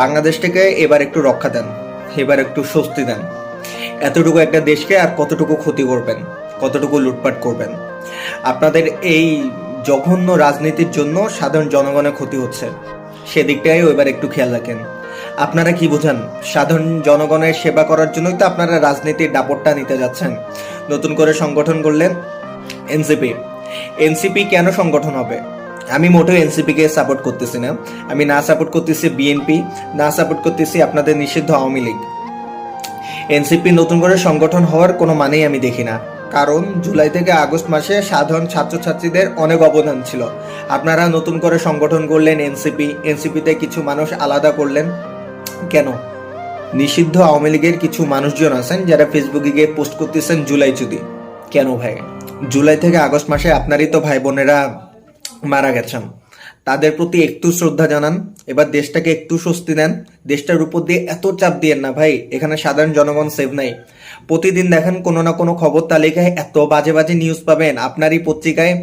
বাংলাদেশটাকে এবার একটু রক্ষা দেন, এবার একটু স্বস্তি দেন। এতটুকু একটা দেশকে আর কতটুকু ক্ষতি করবেন, কতটুকু লুটপাট করবেন? আপনাদের এই জঘন্য রাজনীতির জন্য সাধারণ জনগণের ক্ষতি হচ্ছে, সেদিকটাও এবার একটু খেয়াল রাখেন। আপনারা কি বোঝেন? সাধারণ জনগণের সেবা করার জন্যই তো আপনারা রাজনীতির দাপটটা নিতে যাচ্ছেন। নতুন করে সংগঠন করলেন এনসিপি। এনসিপি কেন সংগঠন হবে? আমি মোটেও এনসিপিকে সাপোর্ট করতেছি না। আমি না সাপোর্ট করতেছি বিএনপি, না সাপোর্ট করতেছি আপনাদের নিষিদ্ধ আওয়ামী লীগ। এনসিপি নতুন করে সংগঠন হওয়ার কোনো মানেই আমি দেখি না। কারণ জুলাই থেকে আগস্ট মাসে সাধারণ ছাত্রছাত্রীদের অনেক অবদান ছিল। আপনারা নতুন করে সংগঠন করলেন এনসিপি, এনসিপিতে কিছু মানুষ আলাদা করলেন কেন? নিষিদ্ধ আওয়ামী লীগের কিছু মানুষজন আছেন যারা ফেসবুকে গিয়ে পোস্ট করতেছেন জুলাই চুদি। কেন ভাই? জুলাই থেকে আগস্ট মাসে আপনারই তো ভাই বোনেরা মারা গেছেন, তাদের প্রতি একটু শ্রদ্ধা জানান। এবার দেশটাকে একটু স্বস্তি দেন। দেশটার উপর দিয়ে এত চাপ দিয়েন না ভাই, এখানে সাধারণ জনগণ সেভ নাই। প্রতিদিন দেখেন কোনো না কোনো খবর তালিকায় এত বাজে বাজে নিউজ পাবেন, আপনারই পত্রিকায়